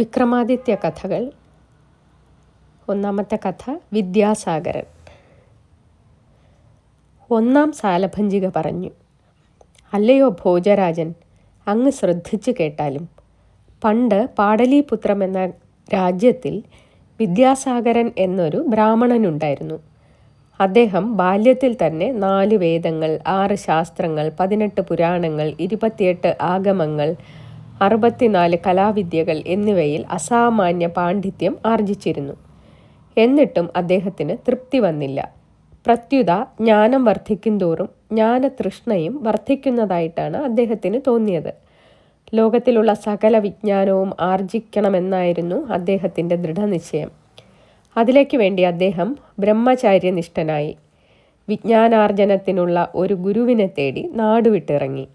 വിക്രമാദിത്യ കഥകൾ. ഒന്നാമത്തെ കഥ വിദ്യാസാഗരൻ. ഒന്നാം സാലഭഞ്ജിക പറഞ്ഞു: അല്ലയോ ഭോജരാജൻ, അങ്ങ് ശ്രദ്ധിച്ചു കേട്ടാലും പണ്ട് പാടലീപുത്രം എന്ന രാജ്യത്തിൽ വിദ്യാസാഗരൻ എന്നൊരു ബ്രാഹ്മണനുണ്ടായിരുന്നു. അദ്ദേഹം ബാല്യത്തിൽ തന്നെ 4 വേദങ്ങൾ, 6 ശാസ്ത്രങ്ങൾ, 18 പുരാണങ്ങൾ, 28 ആഗമങ്ങൾ, 64 കലാവിദ്യകൾ എന്നിവയിൽ അസാമാന്യ പാണ്ഡിത്യം ആർജിച്ചിരുന്നു. എന്നിട്ടും അദ്ദേഹത്തിന് തൃപ്തി വന്നില്ല. പ്രത്യുത ജ്ഞാനം വർദ്ധിക്കുന്തോറും ജ്ഞാനതൃഷ്ണയും വർദ്ധിക്കുന്നതായിട്ടാണ് അദ്ദേഹത്തിന് തോന്നിയത്. ലോകത്തിലുള്ള സകല വിജ്ഞാനവും ആർജിക്കണമെന്നായിരുന്നു അദ്ദേഹത്തിൻ്റെ ദൃഢനിശ്ചയം. അതിലേക്ക് വേണ്ടി അദ്ദേഹം ബ്രഹ്മചാര്യനിഷ്ഠനായി. വിജ്ഞാനാർജനത്തിനുള്ള ഒരു ഗുരുവിനെ തേടി നാടുവിട്ടിറങ്ങി.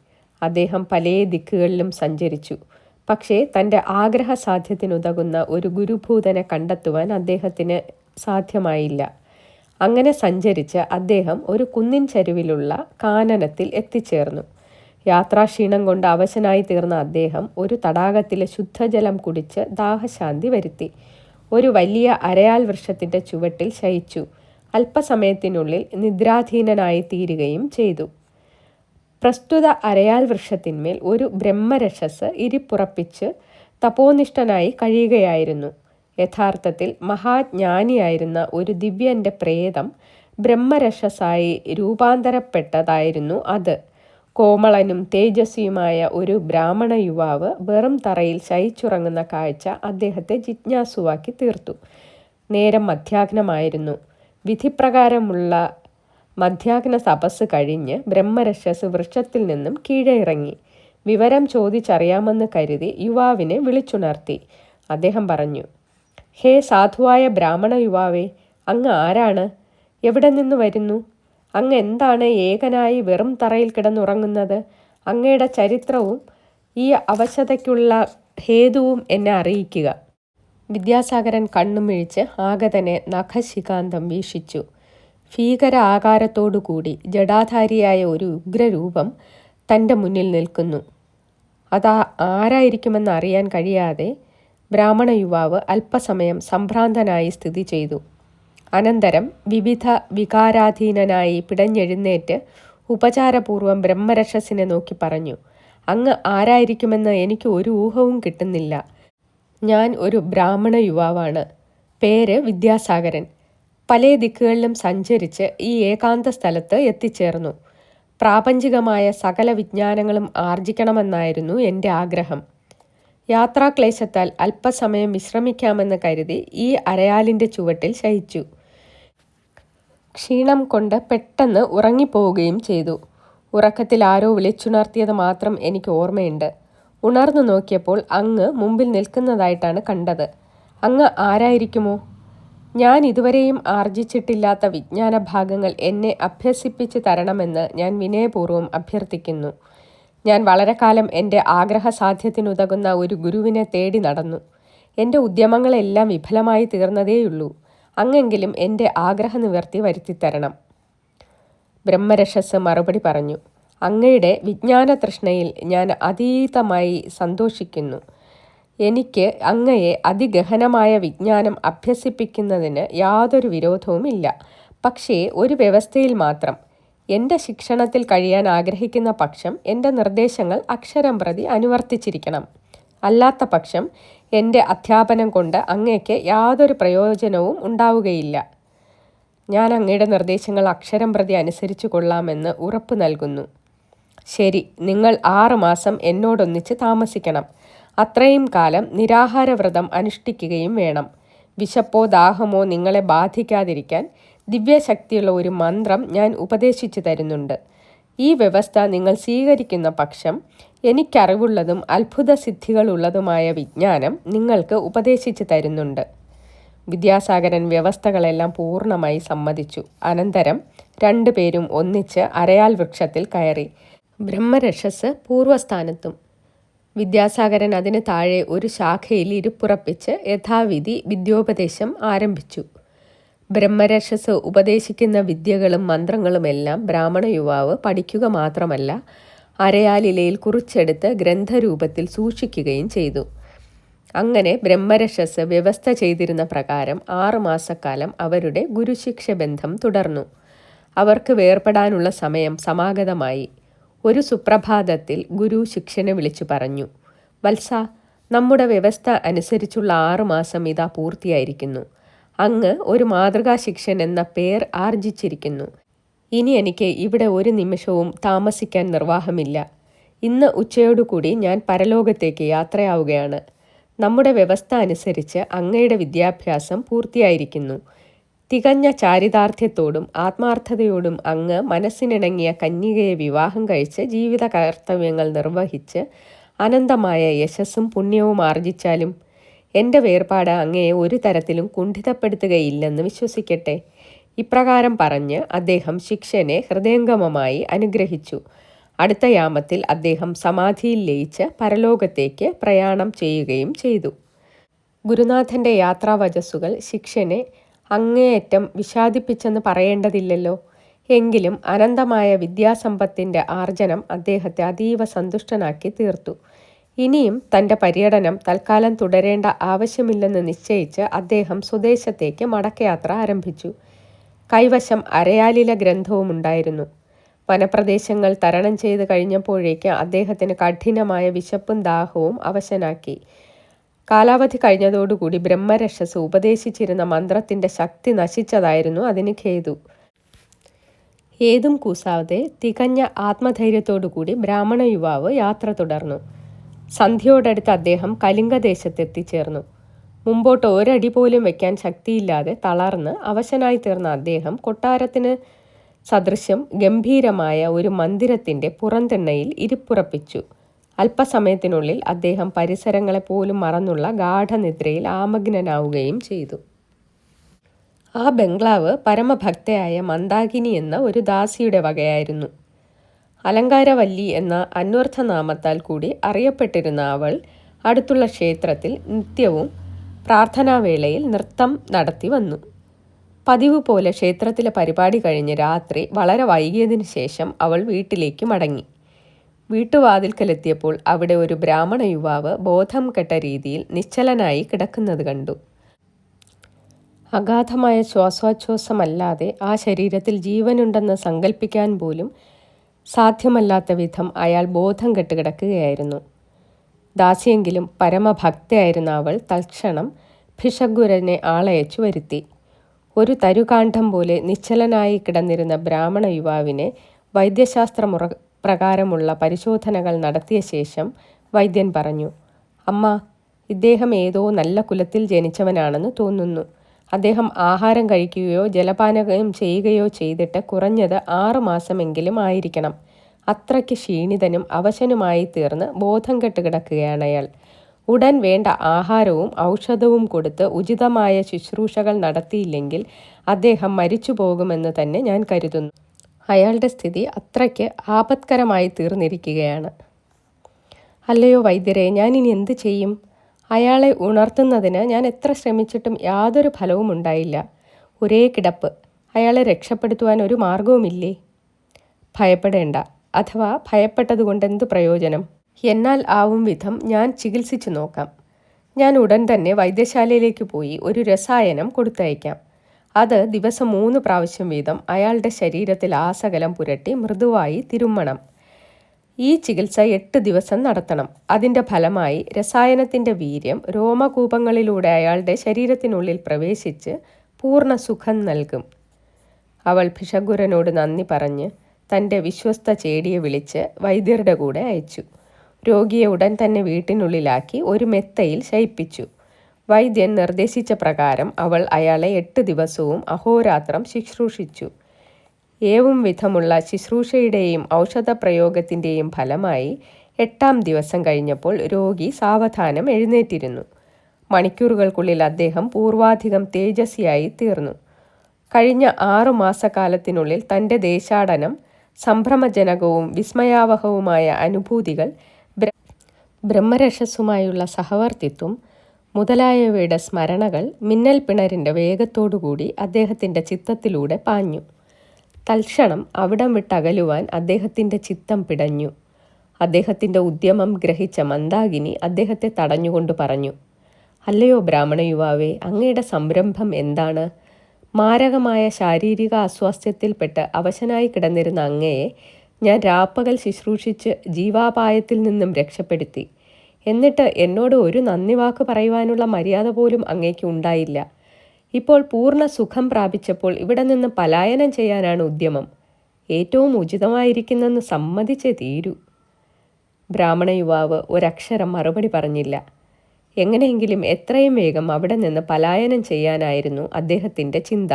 അദ്ദേഹം പല ദിക്കുകളിലും സഞ്ചരിച്ചു. പക്ഷേ തൻ്റെ ആഗ്രഹസാധ്യത്തിനുതകുന്ന ഒരു ഗുരുഭൂതനെ കണ്ടെത്തുവാൻ അദ്ദേഹത്തിന് സാധ്യമായില്ല. അങ്ങനെ സഞ്ചരിച്ച് അദ്ദേഹം ഒരു കുന്നിൻ ചരിവിലുള്ള കാനനത്തിൽ എത്തിച്ചേർന്നു. യാത്രാക്ഷീണം കൊണ്ട് അവശനായി തീർന്ന അദ്ദേഹം ഒരു തടാകത്തിലെ ശുദ്ധജലം കുടിച്ച് ദാഹശാന്തി വരുത്തി. ഒരു വലിയ അരയാൽ വൃക്ഷത്തിൻ്റെ ചുവട്ടിൽ ശയിച്ചു. അല്പസമയത്തിനുള്ളിൽ നിദ്രാധീനനായി തീരുകയും ചെയ്തു. പ്രസ്തുത അരയാൽ വൃക്ഷത്തിന്മേൽ ഒരു ബ്രഹ്മരക്ഷസ് ഇരിപ്പുറപ്പിച്ച് തപോനിഷ്ഠനായി കഴിയുകയായിരുന്നു. യഥാർത്ഥത്തിൽ മഹാജ്ഞാനിയായിരുന്ന ഒരു ദിവ്യൻ്റെ പ്രേതം ബ്രഹ്മരക്ഷസായി രൂപാന്തരപ്പെട്ടതായിരുന്നു അത്. കോമളനും തേജസ്വിയുമായ ഒരു ബ്രാഹ്മണ യുവാവ് വെറും തറയിൽ ശയിച്ചുറങ്ങുന്ന കാഴ്ച അദ്ദേഹത്തെ ജിജ്ഞാസുവാക്കി തീർത്തു. നേരം മധ്യാഹ്നമായിരുന്നു. വിധിപ്രകാരമുള്ള മധ്യാഹ്ന തപസ് കഴിഞ്ഞ് ബ്രഹ്മരക്ഷസ് വൃക്ഷത്തിൽ നിന്നും കീഴെ ഇറങ്ങി. വിവരം ചോദിച്ചറിയാമെന്ന് കരുതി യുവാവിനെ വിളിച്ചുണർത്തി. അദ്ദേഹം പറഞ്ഞു: ഹേ സാധുവായ ബ്രാഹ്മണ യുവാവേ, അങ്ങ് ആരാണ്? എവിടെ നിന്ന് വരുന്നു? അങ്ങ് എന്താണ് ഏകനായി വെറും തറയിൽ കിടന്നുറങ്ങുന്നത്? അങ്ങയുടെ ചരിത്രവും ഈ അവശതയ്ക്കുള്ള ഹേതുവും എന്നെ അറിയിക്കുക. വിദ്യാസാഗരൻ കണ്ണുമിഴിച്ച് ആഗതനെ നഖശിഖാന്തം വീക്ഷിച്ചു. ഭീകര ആകാരത്തോടുകൂടി ജടാധാരിയായ ഒരു ഉഗ്രരൂപം തൻ്റെ മുന്നിൽ നിൽക്കുന്നു. അതാ ആരായിരിക്കുമെന്ന് അറിയാൻ കഴിയാതെ ബ്രാഹ്മണ യുവാവ് അല്പസമയം സംഭ്രാന്തനായി സ്ഥിതി ചെയ്തു. അനന്തരം വിവിധ വികാരാധീനനായി പിടഞ്ഞെഴുന്നേറ്റ് ഉപചാരപൂർവം ബ്രഹ്മരക്ഷസിനെ നോക്കി പറഞ്ഞു: അങ്ങ് ആരായിരിക്കുമെന്ന് എനിക്ക് ഒരു ഊഹവും കിട്ടുന്നില്ല. ഞാൻ ഒരു ബ്രാഹ്മണ യുവാവാണ്. പേര് വിദ്യാസാഗരൻ. പല ദിക്കുകളിലും സഞ്ചരിച്ച് ഈ ഏകാന്ത സ്ഥലത്ത് എത്തിച്ചേർന്നു. പ്രാപഞ്ചികമായ സകല വിജ്ഞാനങ്ങളും ആർജിക്കണമെന്നായിരുന്നു എൻ്റെ ആഗ്രഹം. യാത്രാക്ലേശത്താൽ അല്പസമയം വിശ്രമിക്കാമെന്ന് കരുതി ഈ അരയാലിൻ്റെ ചുവട്ടിൽ ശയിച്ചു. ക്ഷീണം കൊണ്ട് പെട്ടെന്ന് ഉറങ്ങിപ്പോവുകയും ചെയ്തു. ഉറക്കത്തിൽ ആരോ വിളിച്ചുണർത്തിയത് മാത്രം എനിക്ക് ഓർമ്മയുണ്ട്. ഉണർന്നു നോക്കിയപ്പോൾ അങ്ങ് മുമ്പിൽ നിൽക്കുന്നതായിട്ടാണ് കണ്ടത്. അങ്ങ് ആരായിരിക്കുമോ? ഞാൻ ഇതുവരെയും ആർജിച്ചിട്ടില്ലാത്ത വിജ്ഞാന ഭാഗങ്ങൾ എന്നെ അഭ്യസിപ്പിച്ച് തരണമെന്ന് ഞാൻ വിനയപൂർവ്വം അഭ്യർത്ഥിക്കുന്നു. ഞാൻ വളരെ കാലം എൻ്റെ ആഗ്രഹസാധ്യത്തിനുതകുന്ന ഒരു ഗുരുവിനെ തേടി നടന്നു. എൻ്റെ ഉദ്യമങ്ങളെല്ലാം വിഫലമായി തീർന്നതേയുള്ളൂ. അങ്ങെങ്കിലും എൻ്റെ ആഗ്രഹനിവൃത്തി വരുത്തിത്തരണം. ബ്രഹ്മരക്ഷസ് മറുപടി പറഞ്ഞു: അങ്ങയുടെ വിജ്ഞാനതൃഷ്ണയിൽ ഞാൻ അതീതമായി സന്തോഷിക്കുന്നു. എനിക്ക് അങ്ങയെ അതിഗഹനമായ വിജ്ഞാനം അഭ്യസിപ്പിക്കുന്നതിന് യാതൊരു വിരോധവുമില്ല. പക്ഷേ ഒരു വ്യവസ്ഥയിൽ മാത്രം. എൻ്റെ ശിക്ഷണത്തിൽ കഴിയാൻ ആഗ്രഹിക്കുന്ന പക്ഷം എൻ്റെ നിർദ്ദേശങ്ങൾ അക്ഷരം പ്രതി അനുവർത്തിച്ചിരിക്കണം. അല്ലാത്ത പക്ഷം എൻ്റെ അധ്യാപനം കൊണ്ട് അങ്ങയ്ക്ക് യാതൊരു പ്രയോജനവും ഉണ്ടാവുകയില്ല. ഞാൻ അങ്ങയുടെ നിർദ്ദേശങ്ങൾ അക്ഷരം പ്രതി അനുസരിച്ചു കൊള്ളാമെന്ന് ഉറപ്പ് നൽകുന്നു. ശരി, നിങ്ങൾ 6 മാസം എന്നോടൊന്നിച്ച് താമസിക്കണം. അത്രയും കാലം നിരാഹാരവ്രതം അനുഷ്ഠിക്കുകയും വേണം. വിശപ്പോ ദാഹമോ നിങ്ങളെ ബാധിക്കാതിരിക്കാൻ ദിവ്യശക്തിയുള്ള ഒരു മന്ത്രം ഞാൻ ഉപദേശിച്ചു തരുന്നുണ്ട്. ഈ വ്യവസ്ഥ നിങ്ങൾ സ്വീകരിക്കുന്ന പക്ഷം എനിക്കറിവുള്ളതും അത്ഭുത സിദ്ധികളുള്ളതുമായ വിജ്ഞാനം നിങ്ങൾക്ക് ഉപദേശിച്ചു തരുന്നുണ്ട്. വിദ്യാസാഗരൻ വ്യവസ്ഥകളെല്ലാം പൂർണ്ണമായി സമ്മതിച്ചു. അനന്തരം 2 പേരും ഒന്നിച്ച് അരയാൽ വൃക്ഷത്തിൽ കയറി. ബ്രഹ്മരക്ഷസ് പൂർവ്വസ്ഥാനത്തും വിദ്യാസാഗരൻ അതിന് താഴെ ഒരു ശാഖയിൽ ഇരിപ്പുറപ്പിച്ച് യഥാവിധി വിദ്യോപദേശം ആരംഭിച്ചു. ബ്രഹ്മരക്ഷസ് ഉപദേശിക്കുന്ന വിദ്യകളും മന്ത്രങ്ങളുമെല്ലാം ബ്രാഹ്മണ യുവാവ് പഠിക്കുക മാത്രമല്ല, അരയാലിലയിൽ കുറിച്ചെടുത്ത് ഗ്രന്ഥരൂപത്തിൽ സൂക്ഷിക്കുകയും ചെയ്തു. അങ്ങനെ ബ്രഹ്മരക്ഷസ് വ്യവസ്ഥ ചെയ്തിരുന്ന പ്രകാരം 6 മാസക്കാലം അവരുടെ ഗുരുശിക്ഷ ബന്ധം തുടർന്നു. അവർക്ക് വേർപെടാനുള്ള സമയം സമാഗതമായി. ഒരു സുപ്രഭാതത്തിൽ ഗുരു ശിഷ്യനെ വിളിച്ചു പറഞ്ഞു, വത്സ, നമ്മുടെ വ്യവസ്ഥ അനുസരിച്ചുള്ള 6 മാസം ഇതാ പൂർത്തിയായിരിക്കുന്നു. അങ്ങ് ഒരു മാതൃകാ ശിക്ഷൻ എന്ന പേർ ആർജിച്ചിരിക്കുന്നു. ഇനി എനിക്ക് ഇവിടെ ഒരു നിമിഷവും താമസിക്കാൻ നിർവാഹമില്ല. ഇന്ന് ഉച്ചയോടുകൂടി ഞാൻ പരലോകത്തേക്ക് യാത്രയാവുകയാണ്. നമ്മുടെ വ്യവസ്ഥ അനുസരിച്ച് അങ്ങയുടെ വിദ്യാഭ്യാസം പൂർത്തിയായിരിക്കുന്നു. തികഞ്ഞ ചാരിതാർത്ഥ്യത്തോടും ആത്മാർത്ഥതയോടും അങ്ങ് മനസ്സിനിണങ്ങിയ കന്യകയെ വിവാഹം കഴിച്ച് ജീവിത കർത്തവ്യങ്ങൾ നിർവഹിച്ച് അനന്തമായ യശസ്സും പുണ്യവും ആർജിച്ചാലും എൻ്റെ വേർപാട് അങ്ങയെ ഒരു തരത്തിലും കുണ്ഠിതപ്പെടുത്തുകയില്ലെന്ന് വിശ്വസിക്കട്ടെ. ഇപ്രകാരം പറഞ്ഞ് അദ്ദേഹം ശിഷ്യനെ ഹൃദയംഗമമായി അനുഗ്രഹിച്ചു. അടുത്ത യാമത്തിൽ അദ്ദേഹം സമാധിയിൽ ലയിച്ച് പരലോകത്തേക്ക് പ്രയാണം ചെയ്യുകയും ചെയ്തു. ഗുരുനാഥൻ്റെ യാത്രാവചസ്സുകൾ ശിഷ്യനെ അങ്ങേയറ്റം വിഷാദിപ്പിച്ചെന്ന് പറയേണ്ടതില്ലല്ലോ. എങ്കിലും അനന്തമായ വിദ്യാസമ്പത്തിൻ്റെ ആർജനം അദ്ദേഹത്തെ അതീവ സന്തുഷ്ടനാക്കി തീർത്തു. ഇനിയും തൻ്റെ പര്യടനം തൽക്കാലം തുടരേണ്ട ആവശ്യമില്ലെന്ന് നിശ്ചയിച്ച് അദ്ദേഹം സ്വദേശത്തേക്ക് മടക്കയാത്ര ആരംഭിച്ചു. കൈവശം അരയാലില ഗ്രന്ഥവുമുണ്ടായിരുന്നു. വനപ്രദേശങ്ങൾ തരണം ചെയ്ത് കഴിഞ്ഞപ്പോഴേക്ക് അദ്ദേഹത്തിന് കഠിനമായ വിശപ്പും ദാഹവും അവശനാക്കി. കാലാവധി കഴിഞ്ഞതോടുകൂടി ബ്രഹ്മരക്ഷസ് ഉപദേശിച്ചിരുന്ന മന്ത്രത്തിൻ്റെ ശക്തി നശിച്ചതായിരുന്നു അതിന് ഹേതു. ഏതും കൂസാതെ തികഞ്ഞ ആത്മധൈര്യത്തോടുകൂടി ബ്രാഹ്മണ യുവാവ് യാത്ര തുടർന്നു. സന്ധ്യയോടടുത്ത് അദ്ദേഹം കലിംഗദേശത്തെത്തിച്ചേർന്നു. മുമ്പോട്ട് ഒരടി പോലും വയ്ക്കാൻ ശക്തിയില്ലാതെ തളർന്ന് അവശനായി തീർന്ന അദ്ദേഹം കൊട്ടാരത്തിന് സദൃശ്യം ഗംഭീരമായ ഒരു മന്ദിരത്തിൻ്റെ പുറംതിണ്ണയിൽ ഇരിപ്പുറപ്പിച്ചു. അല്പസമയത്തിനുള്ളിൽ അദ്ദേഹം പരിസരങ്ങളെപ്പോലും മറന്നുള്ള ഗാഠനിദ്രയിൽ ആമഗ്നനാവുകയും ചെയ്തു. ആ ബംഗ്ലാവ് പരമഭക്തയായ മന്ദാകിനി എന്ന ഒരു ദാസിയുടെ വകയായിരുന്നു. അലങ്കാരവല്ലി എന്ന അന്വർത്ഥനാമത്താൽ കൂടി അറിയപ്പെട്ടിരുന്ന അവൾ അടുത്തുള്ള ക്ഷേത്രത്തിൽ നിത്യവും പ്രാർത്ഥനാവേളയിൽ നൃത്തം നടത്തി വന്നു. പതിവ് പോലെ ക്ഷേത്രത്തിലെ പരിപാടി കഴിഞ്ഞ് രാത്രി വളരെ വൈകിയതിനു ശേഷം അവൾ വീട്ടിലേക്ക് മടങ്ങി. വീട്ടുവാതിൽക്കലെത്തിയപ്പോൾ അവിടെ ഒരു ബ്രാഹ്മണ യുവാവ് ബോധം കെട്ട രീതിയിൽ നിശ്ചലനായി കിടക്കുന്നത് കണ്ടു. അഗാധമായ ശ്വാസോച്ഛ്വാസമല്ലാതെ ആ ശരീരത്തിൽ ജീവനുണ്ടെന്ന് സങ്കല്പിക്കാൻ പോലും സാധ്യമല്ലാത്ത വിധം അയാൾ ബോധം കെട്ട് കിടക്കുകയായിരുന്നു. ദാസിയെങ്കിലും പരമഭക്തയായിരുന്ന അവൾ തൽക്ഷണം ഭിഷഗ്വരനെ ആളയച്ചു വരുത്തി. ഒരു തരുകാണ്ഡം പോലെ നിശ്ചലനായി കിടന്നിരുന്ന ബ്രാഹ്മണ യുവാവിനെ വൈദ്യശാസ്ത്ര പ്രകാരമുള്ള പരിശോധനകൾ നടത്തിയ ശേഷം വൈദ്യൻ പറഞ്ഞു, അമ്മ, ഇദ്ദേഹം ഏതോ നല്ല കുലത്തിൽ ജനിച്ചവനാണെന്ന് തോന്നുന്നു. അദ്ദേഹം ആഹാരം കഴിക്കുകയോ ജലപാനം ചെയ്യുകയോ ചെയ്തിട്ട് കുറഞ്ഞത് 6 മാസമെങ്കിലും ആയിരിക്കണം. അത്രയ്ക്ക് ക്ഷീണിതനും അവശനുമായി തീർന്ന് ബോധം കെട്ട് കിടക്കുകയാണ് അയാൾ. ഉടൻ വേണ്ട ആഹാരവും ഔഷധവും കൊടുത്ത് ഉചിതമായ ശുശ്രൂഷകൾ നടത്തിയില്ലെങ്കിൽ അദ്ദേഹം മരിച്ചു പോകുമെന്ന് തന്നെ ഞാൻ കരുതുന്നു. അയാളുടെ സ്ഥിതി അത്രയ്ക്ക് ആപത്കരമായി തീർന്നിരിക്കുകയാണ്. അല്ലയോ വൈദ്യരെ, ഞാനിനി എന്ത് ചെയ്യും? അയാളെ ഉണർത്തുന്നതിന് ഞാൻ എത്ര ശ്രമിച്ചിട്ടും യാതൊരു ഫലവും ഉണ്ടായില്ല. ഒരേ കിടപ്പ്. അയാളെ രക്ഷപ്പെടുത്തുവാൻ ഒരു മാർഗവുമില്ലേ? ഭയപ്പെടേണ്ട, അഥവാ ഭയപ്പെട്ടതുകൊണ്ട് എന്ത് പ്രയോജനം? എന്നാൽ ആവും വിധം ഞാൻ ചികിത്സിച്ചു നോക്കാം. ഞാൻ ഉടൻ തന്നെ വൈദ്യശാലയിലേക്ക് പോയി ഒരു രസായനം കൊടുത്തയക്കാം. അത് ദിവസം 3 പ്രാവശ്യം വീതം അയാളുടെ ശരീരത്തിൽ ആസകലം പുരട്ടി മൃദുവായി തിരുമ്മണം. ഈ ചികിത്സ 8 ദിവസം നടത്തണം. അതിൻ്റെ ഫലമായി രസായനത്തിൻ്റെ വീര്യം രോമകൂപങ്ങളിലൂടെ അയാളുടെ ശരീരത്തിനുള്ളിൽ പ്രവേശിച്ച് പൂർണ്ണ സുഖം നൽകും. അവൾ ഭിഷഗ്വരനോട് നന്ദി പറഞ്ഞ് തൻ്റെ വിശ്വസ്ത ചേടിയെ വിളിച്ച് വൈദ്യരുടെ കൂടെ അയച്ചു. രോഗിയെ ഉടൻ തന്നെ വീട്ടിനുള്ളിലാക്കി ഒരു മെത്തയിൽ ശയിപ്പിച്ചു. വൈദ്യൻ നിർദ്ദേശിച്ച പ്രകാരം അവൾ അയാളെ 8 ദിവസവും അഹോരാത്രം ശുശ്രൂഷിച്ചു. ഏവും വിധമുള്ള ശുശ്രൂഷയുടെയും ഔഷധപ്രയോഗത്തിൻ്റെയും ഫലമായി 8ാം ദിവസം കഴിഞ്ഞപ്പോൾ രോഗി സാവധാനം എഴുന്നേറ്റിരുന്നു. മണിക്കൂറുകൾക്കുള്ളിൽ അദ്ദേഹം പൂർവാധികം തേജസ്വിയായി തീർന്നു. കഴിഞ്ഞ 6 മാസക്കാലത്തിനുള്ളിൽ തൻ്റെ ദേശാടനം, സംഭ്രമജനകവും വിസ്മയാവഹവുമായ അനുഭൂതികൾ, ബ്രഹ്മരക്ഷസുമായുള്ള സഹവർത്തിത്വം മുതലായവയുടെ സ്മരണകൾ മിന്നൽ പിണരിൻ്റെ വേഗത്തോടുകൂടി അദ്ദേഹത്തിൻ്റെ ചിത്തത്തിലൂടെ പാഞ്ഞു. തൽക്ഷണം അവിടം വിട്ടകലുവാൻ അദ്ദേഹത്തിൻ്റെ ചിത്തം പിടഞ്ഞു. അദ്ദേഹത്തിൻ്റെ ഉദ്യമം ഗ്രഹിച്ച മന്ദാകിനി അദ്ദേഹത്തെ തടഞ്ഞുകൊണ്ട് പറഞ്ഞു, അല്ലയോ ബ്രാഹ്മണ യുവാവേ, അങ്ങയുടെ സംരംഭം എന്താണ്? മാരകമായ ശാരീരിക അസ്വാസ്ഥ്യത്തിൽപ്പെട്ട് അവശനായി കിടന്നിരുന്ന അങ്ങയെ ഞാൻ രാപ്പകൽ ശുശ്രൂഷിച്ച് ജീവാപായത്തിൽ നിന്നും രക്ഷപ്പെടുത്തി. എന്നിട്ട് എന്നോട് ഒരു നന്ദി വാക്ക് പറയുവാനുള്ള മര്യാദ പോലും അങ്ങേക്ക് ഉണ്ടായില്ല. ഇപ്പോൾ പൂർണ്ണ സുഖം പ്രാപിച്ചപ്പോൾ ഇവിടെ നിന്ന് പലായനം ചെയ്യാനാണ് ഉദ്യമം. ഏറ്റവും ഉചിതമായിരിക്കുന്നെന്ന് സമ്മതിച്ചേ തീരൂ. ബ്രാഹ്മണ യുവാവ് ഒരക്ഷരം മറുപടി പറഞ്ഞില്ല. എങ്ങനെയെങ്കിലും എത്രയും വേഗം അവിടെ നിന്ന് പലായനം ചെയ്യാനായിരുന്നു അദ്ദേഹത്തിൻ്റെ ചിന്ത.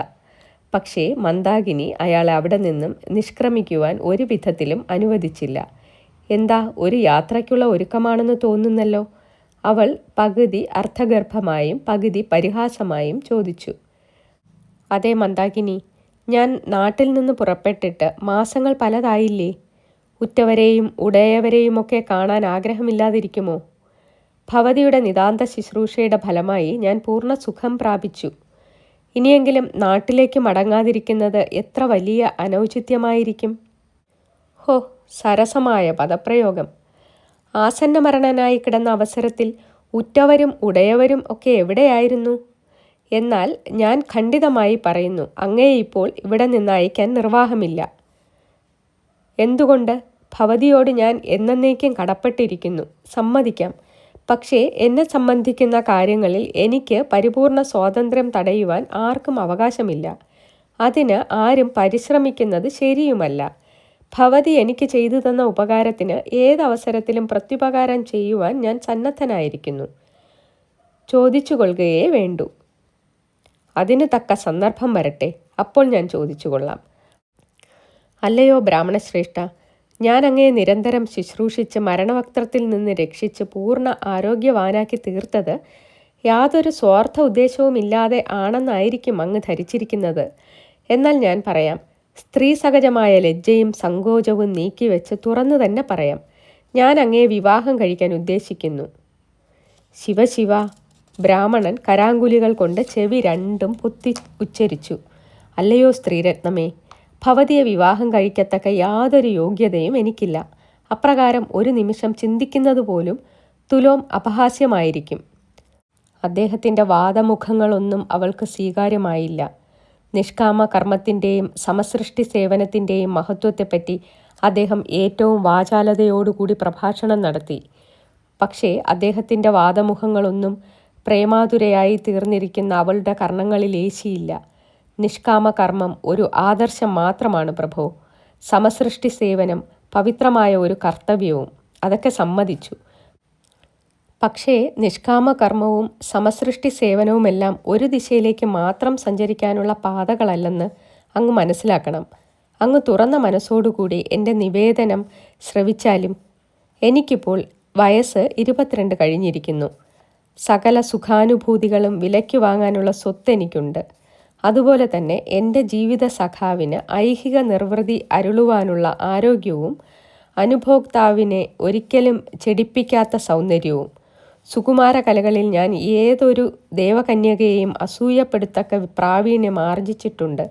പക്ഷേ മന്ദാകിനി അയാളെ അവിടെ നിന്നും നിഷ്ക്രമിക്കുവാൻ ഒരു വിധത്തിലും അനുവദിച്ചില്ല. എന്താ, ഒരു യാത്രയ്ക്കുള്ള ഒരുക്കമാണെന്ന് തോന്നുന്നല്ലോ? അവൾ പകുതി അർത്ഥഗർഭമായും പകുതി പരിഹാസമായും ചോദിച്ചു. അതെ മന്ദാകിനി, ഞാൻ നാട്ടിൽ നിന്ന് പുറപ്പെട്ടിട്ട് മാസങ്ങൾ പലതായില്ലേ. ഉറ്റവരെയും ഉടയവരെയുമൊക്കെ കാണാൻ ആഗ്രഹമില്ലാതിരിക്കുമോ? ഭവതിയുടെ നിതാന്ത ശുശ്രൂഷയുടെ ഫലമായി ഞാൻ പൂർണ്ണ സുഖം പ്രാപിച്ചു. ഇനിയെങ്കിലും നാട്ടിലേക്ക് മടങ്ങാതിരിക്കുന്നത് എത്ര വലിയ അനൗചിത്യമായിരിക്കും. ഹോ, സരസമായ പദപ്രയോഗം! ആസന്നമരണനായി കിടന്ന അവസരത്തിൽ ഉറ്റവരും ഉടയവരും ഒക്കെ എവിടെയായിരുന്നു? എന്നാൽ ഞാൻ ഖണ്ഡിതമായി പറയുന്നു, അങ്ങയെ ഇപ്പോൾ ഇവിടെ നിന്ന് അയക്കാൻ നിർവാഹമില്ല. എന്തുകൊണ്ട്? ഭവതിയോട് ഞാൻ എന്നേക്കും കടപ്പെട്ടിരിക്കുന്നു, സമ്മതിക്കാം. പക്ഷേ എന്നെ സംബന്ധിക്കുന്ന കാര്യങ്ങളിൽ എനിക്ക് പരിപൂർണ സ്വാതന്ത്ര്യം തടയുവാൻ ആർക്കും അവകാശമില്ല. അതിന് ആരും പരിശ്രമിക്കുന്നത് ശരിയുമല്ല. ഭവതി എനിക്ക് ചെയ്തു തന്ന ഉപകാരത്തിന് ഏതവസരത്തിലും പ്രത്യുപകാരം ചെയ്യുവാൻ ഞാൻ സന്നദ്ധനായിരിക്കുന്നു. ചോദിച്ചു കൊള്ളുകയേ വേണ്ടൂ. അതിന് തക്ക സന്ദർഭം വരട്ടെ, അപ്പോൾ ഞാൻ ചോദിച്ചു കൊള്ളാം. അല്ലയോ ബ്രാഹ്മണശ്രേഷ്ഠ, ഞാൻ അങ്ങയെ നിരന്തരം ശുശ്രൂഷിച്ച് മരണവക്ത്രത്തിൽ നിന്ന് രക്ഷിച്ച് പൂർണ്ണ ആരോഗ്യവാനാക്കി തീർത്തത് യാതൊരു സ്വാർത്ഥ ഉദ്ദേശവുമില്ലാതെ ആണെന്നായിരിക്കും അങ്ങ് ധരിച്ചിരിക്കുന്നത്. എന്നാൽ ഞാൻ പറയാം, സ്ത്രീ സഹജമായ ലജ്ജയും സങ്കോചവും നീക്കിവെച്ച് തുറന്നു തന്നെ പറയാം, ഞാൻ അങ്ങയെ വിവാഹം കഴിക്കാൻ ഉദ്ദേശിക്കുന്നു. ശിവശിവ! ബ്രാഹ്മണൻ കരാങ്കുലികൾ കൊണ്ട് ചെവി രണ്ടും പൊത്തി ഉച്ചരിച്ചു. അല്ലയോ സ്ത്രീരത്നമേ, ഭവതിയെ വിവാഹം കഴിക്കത്തക്ക യാതൊരു യോഗ്യതയും എനിക്കില്ല. അപ്രകാരം ഒരു നിമിഷം ചിന്തിക്കുന്നത് പോലും തുലോം അപഹാസ്യമായിരിക്കും. അദ്ദേഹത്തിൻ്റെ വാദമുഖങ്ങളൊന്നും അവൾക്ക് സ്വീകാര്യമായില്ല. നിഷ്കാമ കർമ്മത്തിൻ്റെയും സമസൃഷ്ടി സേവനത്തിൻ്റെയും മഹത്വത്തെപ്പറ്റി അദ്ദേഹം ഏറ്റവും വാചാലതയോടുകൂടി പ്രഭാഷണം നടത്തി. പക്ഷേ അദ്ദേഹത്തിൻ്റെ വാദമുഖങ്ങളൊന്നും പ്രേമാതുരയായി തീർന്നിരിക്കുന്ന അവളുടെ കർണങ്ങളിൽ ഏശിയില്ല. നിഷ്കാമ കർമ്മം ഒരു ആദർശം മാത്രമാണ് പ്രഭോ. സമസൃഷ്ടി സേവനം പവിത്രമായ ഒരു കർത്തവ്യവും. അതൊക്കെ സമ്മതിച്ചു. പക്ഷേ നിഷ്കാമ കർമ്മവും സമസൃഷ്ടി സേവനവുമെല്ലാം ഒരു ദിശയിലേക്ക് മാത്രം സഞ്ചരിക്കാനുള്ള പാതകളല്ലെന്ന് അങ്ങ് മനസ്സിലാക്കണം. അങ്ങ് തുറന്ന മനസ്സോടുകൂടി എൻ്റെ നിവേദനം ശ്രവിച്ചാലും. എനിക്കിപ്പോൾ വയസ്സ് 22 കഴിഞ്ഞിരിക്കുന്നു. സകല സുഖാനുഭൂതികളും വിലയ്ക്ക് വാങ്ങാനുള്ള സ്വത്ത് എനിക്കുണ്ട്. അതുപോലെ തന്നെ എൻ്റെ ജീവിത സഖാവിന് ഐഹിക നിർവൃതി അരുളുവാനുള്ള ആരോഗ്യവും അനുഭോക്താവിനെ ഒരിക്കലും ചെടിപ്പിക്കാത്ത സൗന്ദര്യവും. സുകുമാര കലകളിൽ ഞാൻ ഏതൊരു ദേവകന്യകയെയും അസൂയപ്പെടുത്തക്ക പ്രാവീണ്യം ആർജിച്ചിട്ടുണ്ട്.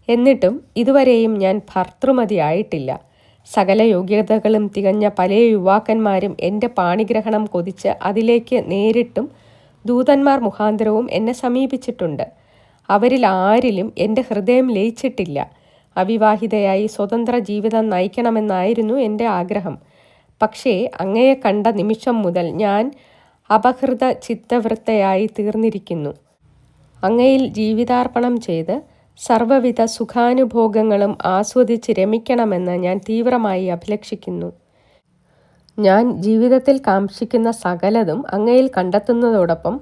എന്നിട്ടും ഇതുവരെയും ഞാൻ ഭർത്തൃമതി ആയിട്ടില്ല. സകല യോഗ്യതകളും തികഞ്ഞ പല യുവാക്കന്മാരും എൻ്റെ പാണിഗ്രഹണം കൊതിച്ച് അതിലേക്ക് നേരിട്ടും ദൂതന്മാർ മുഖാന്തരവും എന്നെ സമീപിച്ചിട്ടുണ്ട്. അവരിൽ ആരിലും എൻ്റെ ഹൃദയം ലയിച്ചിട്ടില്ല. അവിവാഹിതയായി സ്വതന്ത്ര ജീവിതം നയിക്കണമെന്നായിരുന്നു എൻ്റെ ആഗ്രഹം. പക്ഷേ അങ്ങയെ കണ്ട നിമിഷം മുതൽ ഞാൻ അപഹൃത ചിത്തവൃത്തയായി തീർന്നിരിക്കുന്നു. അങ്ങയിൽ ജീവിതാർപ്പണം ചെയ്ത് സർവ്വവിധ സുഖാനുഭോഗങ്ങളും ആസ്വദിച്ച് രമിക്കണമെന്ന് ഞാൻ തീവ്രമായി അഭിലഷിക്കുന്നു. ഞാൻ ജീവിതത്തിൽ കാംക്ഷിക്കുന്ന സകലതും അങ്ങയിൽ കണ്ടെത്തുന്നതോടൊപ്പം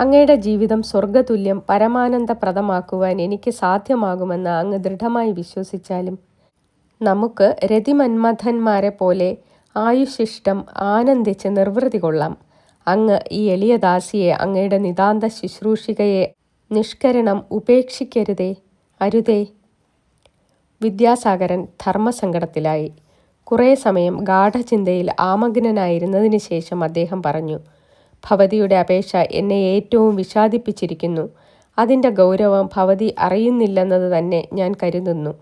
അങ്ങയുടെ ജീവിതം സ്വർഗതുല്യം പരമാനന്ദപ്രദമാക്കുവാൻ എനിക്ക് സാധ്യമാകുമെന്ന് അങ്ങ് ദൃഢമായി വിശ്വസിച്ചാലും. നമുക്ക് രതിമന്മഥന്മാരെ പോലെ ആയുശിഷ്ടം ആനന്ദിച്ച് നിർവൃതി കൊള്ളാം. അങ്ങ് ഈ എളിയ ദാസിയെ, അങ്ങയുടെ നിതാന്ത ശുശ്രൂഷികയെ നിഷ്കരണം ഉപേക്ഷിക്കരുതേ, അരുതേ. വിദ്യാസാഗരൻ ധർമ്മസങ്കടത്തിലായി. കുറേ സമയം ഗാഠചിന്തയിൽ ആമഗ്നനായിരുന്നതിന് ശേഷം അദ്ദേഹം പറഞ്ഞു, ഭവതിയുടെ അപേക്ഷ എന്നെ ഏറ്റവും വിഷാദിപ്പിച്ചിരിക്കുന്നു. അതിൻ്റെ ഗൗരവം ഭവതി അറിയുന്നില്ലെന്നത് തന്നെ ഞാൻ കരുതുന്നു.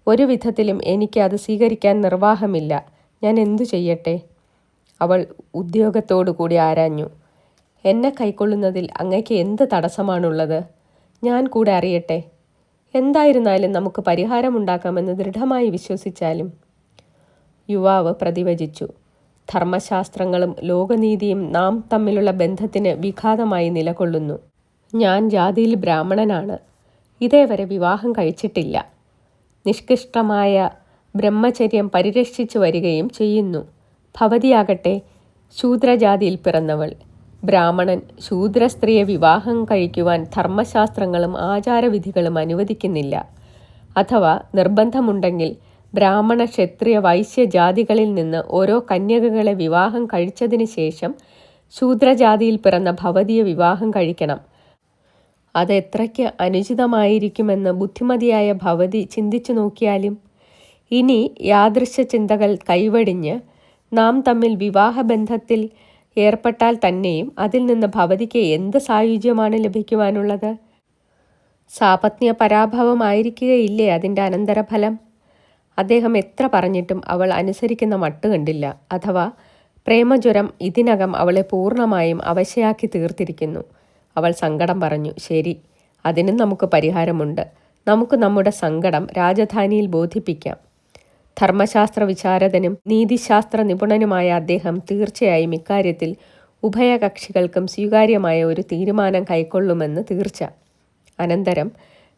ഒരു വിധത്തിലും എനിക്ക് അത് സ്വീകരിക്കാൻ നിർവാഹമില്ല. ഞാൻ എന്തു ചെയ്യട്ടെ? അവൾ ഉദ്യോഗത്തോടു കൂടി ആരാഞ്ഞു. എന്നെ കൈക്കൊള്ളുന്നതിൽ അങ്ങയ്ക്ക് എന്ത് തടസ്സമാണുള്ളത്? ഞാൻ കൂടെ അറിയട്ടെ. എന്തായിരുന്നാലും നമുക്ക് പരിഹാരമുണ്ടാക്കാമെന്ന് ദൃഢമായി വിശ്വസിച്ചാലും. യുവാവ് പ്രതിവചിച്ചു. ധർമ്മശാസ്ത്രങ്ങളും ലോകനീതിയും നാം തമ്മിലുള്ള ബന്ധത്തിന് വിഘാതമായി നിലകൊള്ളുന്നു. ഞാൻ ജാതിയിൽ ബ്രാഹ്മണനാണ്. ഇതേവരെ വിവാഹം കഴിച്ചിട്ടില്ല. നിഷ്കൃഷ്ടമായ ബ്രഹ്മചര്യം പരിരക്ഷിച്ചു വരികയും ചെയ്യുന്നു. ഭവതിയാകട്ടെ ശൂദ്രജാതിയിൽ പിറന്നവൾ. ബ്രാഹ്മണൻ ശൂദ്രസ്ത്രീയെ വിവാഹം കഴിക്കുവാൻ ധർമ്മശാസ്ത്രങ്ങളും ആചാരവിധികളും അനുവദിക്കുന്നില്ല. അഥവാ നിർബന്ധമുണ്ടെങ്കിൽ ബ്രാഹ്മണ ക്ഷത്രിയ വൈശ്യ ജാതികളിൽ നിന്ന് ഓരോ കന്യകകളെ വിവാഹം കഴിച്ചതിന് ശേഷം ശൂദ്രജാതിയിൽ പിറന്ന ഭവതിയെ വിവാഹം കഴിക്കണം. അത് എത്രയ്ക്ക് അനുചിതമായിരിക്കുമെന്ന് ബുദ്ധിമതിയായ ഭവതി ചിന്തിച്ചു നോക്കിയാലും. ഇനി യാദൃശ ചിന്തകൾ കൈവടിഞ്ഞ് നാം തമ്മിൽ വിവാഹബന്ധത്തിൽ ഏർപ്പെട്ടാൽ തന്നെയും അതിൽ നിന്ന് ഭവതിക്ക് എന്ത് സായുജ്യമാണ് ലഭിക്കുവാനുള്ളത്? സാപത്ന്യ പരാഭവമായിരിക്കുകയില്ലേ അതിൻ്റെ അനന്തരഫലം? അദ്ദേഹം എത്ര പറഞ്ഞിട്ടും അവൾ അനുസരിക്കുന്ന മട്ട് കണ്ടില്ല. അഥവാ പ്രേമജ്വരം ഇതിനകം അവളെ പൂർണ്ണമായും അവശയാക്കി തീർത്തിരിക്കുന്നു. അവൾ സങ്കടം പറഞ്ഞു. ശരി, അതിനും നമുക്ക് പരിഹാരമുണ്ട്. നമുക്ക് നമ്മുടെ സങ്കടം രാജധാനിയിൽ ബോധിപ്പിക്കാം. ധർമ്മശാസ്ത്ര വിചാരകനും നീതിശാസ്ത്ര നിപുണനുമായ അദ്ദേഹം തീർച്ചയായും ഇക്കാര്യത്തിൽ ഉഭയകക്ഷികൾക്കും സ്വീകാര്യമായ ഒരു തീരുമാനം കൈക്കൊള്ളുമെന്ന് തീർച്ച. അനന്തരം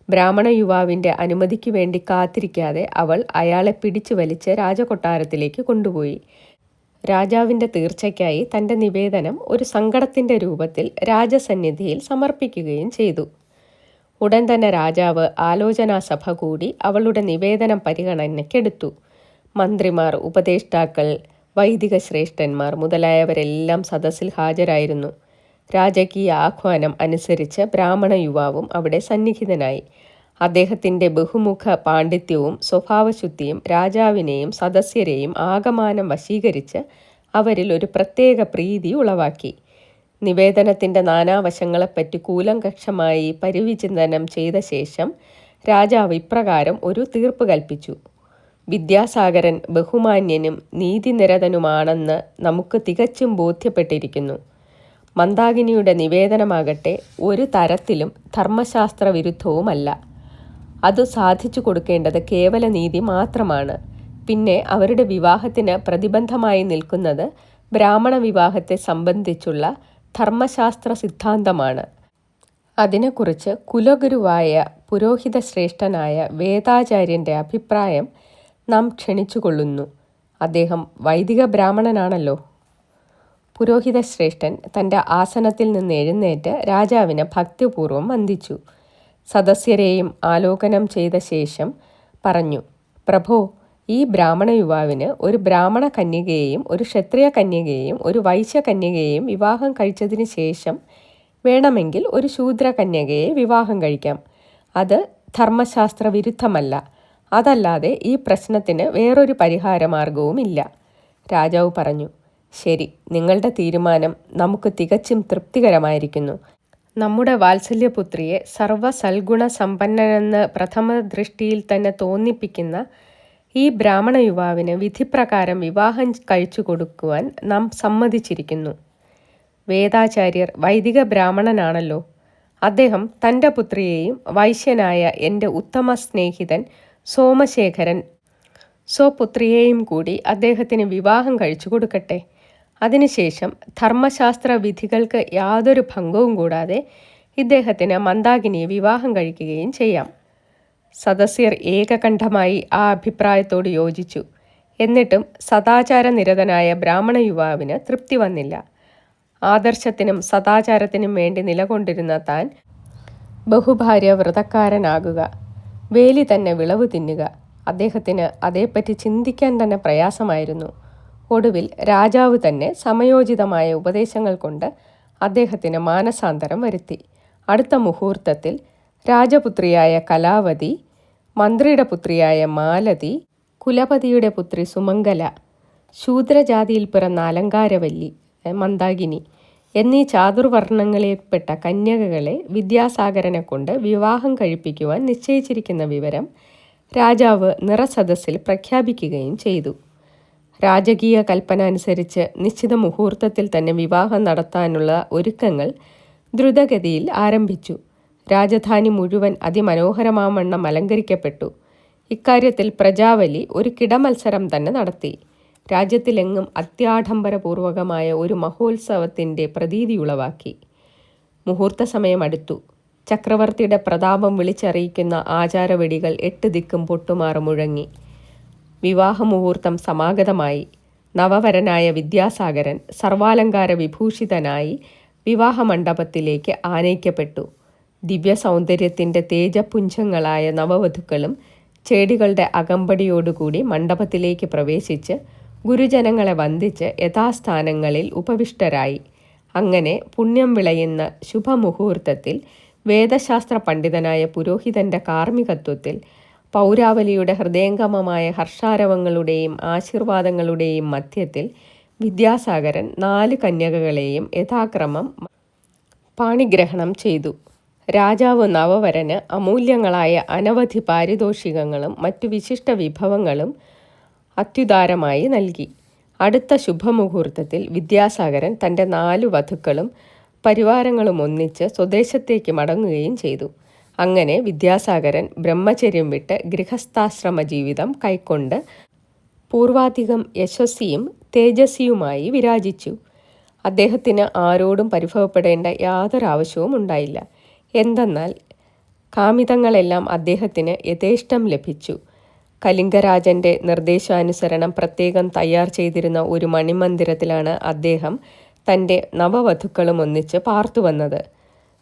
ബ്രാഹ്മണ യുവാവിൻ്റെ അനുമതിക്ക് വേണ്ടി കാത്തിരിക്കാതെ അവൾ അയാളെ പിടിച്ചു വലിച്ച് രാജകൊട്ടാരത്തിലേക്ക് കൊണ്ടുപോയി. രാജാവിൻ്റെ തീർച്ചയ്ക്കായി തൻ്റെ നിവേദനം ഒരു സങ്കടത്തിൻ്റെ രൂപത്തിൽ രാജസന്നിധിയിൽ സമർപ്പിക്കുകയും ചെയ്തു. ഉടൻ തന്നെ രാജാവ് ആലോചനാസഭ കൂടി അവളുടെ നിവേദനം പരിഗണനയ്ക്കെടുത്തു. മന്ത്രിമാർ, ഉപദേഷ്ടാക്കൾ, വൈദിക ശ്രേഷ്ഠന്മാർ മുതലായവരെല്ലാം സദസ്സിൽ ഹാജരായിരുന്നു. രാജകീയ ആഹ്വാനം അനുസരിച്ച് ബ്രാഹ്മണ യുവാവും അവിടെ സന്നിഹിതനായി. അദ്ദേഹത്തിൻ്റെ ബഹുമുഖ പാണ്ഡിത്യവും സ്വഭാവശുദ്ധിയും രാജാവിനെയും സദസ്യരെയും ആകമാനം വശീകരിച്ച് അവരിൽ ഒരു പ്രത്യേക പ്രീതി ഉളവാക്കി. നിവേദനത്തിൻ്റെ നാനാവശങ്ങളെപ്പറ്റി കൂലങ്കഷമായി പരിവിചിന്തനം ചെയ്ത ശേഷം രാജാവ് ഇപ്രകാരം ഒരു തീർപ്പ് കൽപ്പിച്ചു. വിദ്യാസാഗരൻ ബഹുമാന്യനും നീതിനിരതനുമാണെന്ന് നമുക്ക് തികച്ചും ബോധ്യപ്പെട്ടിരിക്കുന്നു. മന്ദാകിനിയുടെ നിവേദനമാകട്ടെ ഒരു തരത്തിലും ധർമ്മശാസ്ത്ര വിരുദ്ധവുമല്ല. അത് സാധിച്ചു കൊടുക്കേണ്ടത് കേവല നീതി മാത്രമാണ്. പിന്നെ അവരുടെ വിവാഹത്തിന് പ്രതിബന്ധമായി നിൽക്കുന്നത് ബ്രാഹ്മണ വിവാഹത്തെ സംബന്ധിച്ചുള്ള ധർമ്മശാസ്ത്ര സിദ്ധാന്തമാണ്. അതിനെക്കുറിച്ച് കുലഗുരുവായ പുരോഹിത ശ്രേഷ്ഠനായ വേദാചാര്യൻ്റെ അഭിപ്രായം നാം ക്ഷണിച്ചുകൊള്ളുന്നു. അദ്ദേഹം വൈദിക ബ്രാഹ്മണനാണല്ലോ. പുരോഹിത ശ്രേഷ്ഠൻ തൻ്റെ ആസനത്തിൽ നിന്ന് എഴുന്നേറ്റ് രാജാവിനെ ഭക്തിപൂർവ്വം വന്ദിച്ചു. സദസ്യരെയും ആലോകനം ചെയ്ത ശേഷം പറഞ്ഞു, പ്രഭോ, ഈ ബ്രാഹ്മണ യുവാവിന് ഒരു ബ്രാഹ്മണ കന്യകയെയും ഒരു ക്ഷത്രിയ കന്യകയെയും ഒരു വൈശ്യ കന്യകയെയും വിവാഹം കഴിച്ചതിന് ശേഷം വേണമെങ്കിൽ ഒരു ശൂദ്ര കന്യകയെ വിവാഹം കഴിക്കാം. അത് ധർമ്മശാസ്ത്ര വിരുദ്ധമല്ല. അതല്ലാതെ ഈ പ്രശ്നത്തിന് വേറൊരു പരിഹാരമാർഗവുമില്ല. രാജാവ് പറഞ്ഞു, ശരി, നിങ്ങളുടെ തീരുമാനം നമുക്ക് തികച്ചും തൃപ്തികരമായിരിക്കുന്നു. നമ്മുടെ വാത്സല്യപുത്രിയെ സർവ്വസൽഗുണ സമ്പന്നനെന്ന് പ്രഥമ ദൃഷ്ടിയിൽ തന്നെ തോന്നിപ്പിക്കുന്ന ഈ ബ്രാഹ്മണ യുവാവിന് വിധിപ്രകാരം വിവാഹം കഴിച്ചു കൊടുക്കുവാൻ നാം സമ്മതിച്ചിരിക്കുന്നു. വേദാചാര്യർ വൈദിക ബ്രാഹ്മണനാണല്ലോ. അദ്ദേഹം തൻ്റെ പുത്രിയെയും വൈശ്യനായ എൻ്റെ ഉത്തമ സ്നേഹിതൻ സോമശേഖരൻ സ്വപുത്രിയെയും കൂടി അദ്ദേഹത്തിന് വിവാഹം കഴിച്ചു കൊടുക്കട്ടെ. അതിനുശേഷം ധർമ്മശാസ്ത്ര വിധികൾക്ക് യാതൊരു ഭംഗവും കൂടാതെ ഇദ്ദേഹത്തിന് മന്ദാകിനിയെ വിവാഹം കഴിക്കുകയും ചെയ്യാം. സദസ്യർ ഏകകണ്ഠമായി ആ അഭിപ്രായത്തോട് യോജിച്ചു. എന്നിട്ടും സദാചാരനിരതനായ ബ്രാഹ്മണ യുവാവിന് തൃപ്തി വന്നില്ല. ആദർശത്തിനും സദാചാരത്തിനും വേണ്ടി നിലകൊണ്ടിരുന്ന താൻ ബഹുഭാര്യ വ്രതക്കാരനാകുക, വേലി തന്നെ വിളവ് തിന്നുക, അദ്ദേഹത്തിന് അതേപ്പറ്റി ചിന്തിക്കാൻ തന്നെ പ്രയാസമായിരുന്നു. ഒടുവിൽ രാജാവ് തന്നെ സമയോചിതമായ ഉപദേശങ്ങൾ കൊണ്ട് അദ്ദേഹത്തിന് മാനസാന്തരം വരുത്തി. അടുത്ത മുഹൂർത്തത്തിൽ രാജപുത്രിയായ കലാവതി, മന്ത്രിയുടെ പുത്രിയായ മാലതി, കുലപതിയുടെ പുത്രി സുമംഗല, ശൂദ്രജാതിയിൽ പിറന്ന അലങ്കാരവല്ലി മന്ദാകിനി എന്നീ ചാതുർവർണ്ണങ്ങളിൽപ്പെട്ട കന്യകകളെ വിദ്യാസാഗരനെ കൊണ്ട് വിവാഹം കഴിപ്പിക്കുവാൻ നിശ്ചയിച്ചിരിക്കുന്ന വിവരം രാജാവ് നിറസദസ്സിൽ പ്രഖ്യാപിക്കുകയും ചെയ്തു. രാജകീയ കൽപ്പന അനുസരിച്ച് നിശ്ചിത മുഹൂർത്തത്തിൽ തന്നെ വിവാഹം നടത്താനുള്ള ഒരുക്കങ്ങൾ ദ്രുതഗതിയിൽ ആരംഭിച്ചു. രാജധാനി മുഴുവൻ അതിമനോഹരമാവണ്ണം അലങ്കരിക്കപ്പെട്ടു. ഇക്കാര്യത്തിൽ പ്രജാവലി ഒരു കിടമത്സരം തന്നെ നടത്തി. രാജ്യത്തിലെങ്ങും അത്യാഡംബരപൂർവകമായ ഒരു മഹോത്സവത്തിൻ്റെ പ്രതീതിയുളവാക്കി. മുഹൂർത്ത സമയം അടുത്തു. ചക്രവർത്തിയുടെ പ്രതാപം വിളിച്ചറിയിക്കുന്ന ആചാരവെടികൾ 8 ദിക്കും പൊട്ടുമാറ് മുഴങ്ങി. വിവാഹമുഹൂർത്തം സമാഗതമായി. നവവരനായ വിദ്യാസാഗരൻ സർവാലങ്കാര വിഭൂഷിതനായി വിവാഹമണ്ഡപത്തിലേക്ക് ആനയിക്കപ്പെട്ടു. ദിവ്യ സൗന്ദര്യത്തിൻ്റെ തേജപുഞ്ചങ്ങളായ നവവധുക്കളും ചേടികളുടെ അകമ്പടിയോടുകൂടി മണ്ഡപത്തിലേക്ക് പ്രവേശിച്ച് ഗുരുജനങ്ങളെ വന്ദിച്ച് യഥാസ്ഥാനങ്ങളിൽ ഉപവിഷ്ടരായി. അങ്ങനെ പുണ്യം വിളയുന്ന ശുഭമുഹൂർത്തത്തിൽ വേദശാസ്ത്ര പണ്ഡിതനായ പുരോഹിതൻ്റെ കാർമ്മികത്വത്തിൽ പൗരാവലിയുടെ ഹൃദയംഗമമായ ഹർഷാരവങ്ങളുടെയും ആശീർവാദങ്ങളുടെയും മധ്യത്തിൽ വിദ്യാസാഗരൻ 4 കന്യകകളെയും യഥാക്രമം പാണിഗ്രഹണം ചെയ്തു. രാജാവ് നവവരന് അമൂല്യങ്ങളായ അനവധി പാരിതോഷികങ്ങളും മറ്റു വിശിഷ്ട വിഭവങ്ങളും അത്യുദാരമായി നൽകി. അടുത്ത ശുഭമുഹൂർത്തത്തിൽ വിദ്യാസാഗരൻ തൻ്റെ 4 വധുക്കളും പരിവാരങ്ങളും ഒന്നിച്ച് സ്വദേശത്തേക്ക് മടങ്ങുകയും ചെയ്തു. അങ്ങനെ വിദ്യാസാഗരൻ ബ്രഹ്മചര്യം വിട്ട് ഗൃഹസ്ഥാശ്രമ ജീവിതം കൈക്കൊണ്ട് പൂർവാധികം യശസ്വിയും തേജസ്വിയുമായി വിരാജിച്ചു. അദ്ദേഹത്തിന് ആരോടും പരിഭവപ്പെടേണ്ട യാതൊരാവശ്യവും ഉണ്ടായില്ല. എന്തെന്നാൽ കാമിതങ്ങളെല്ലാം അദ്ദേഹത്തിന് യഥേഷ്ടം ലഭിച്ചു. കലിംഗരാജൻ്റെ നിർദ്ദേശാനുസരണം പ്രത്യേകം തയ്യാർ ചെയ്തിരുന്ന ഒരു മണിമന്ദിരത്തിലാണ് അദ്ദേഹം തൻ്റെ നവവധുക്കളും ഒന്നിച്ച് പാർത്തുവന്നത്.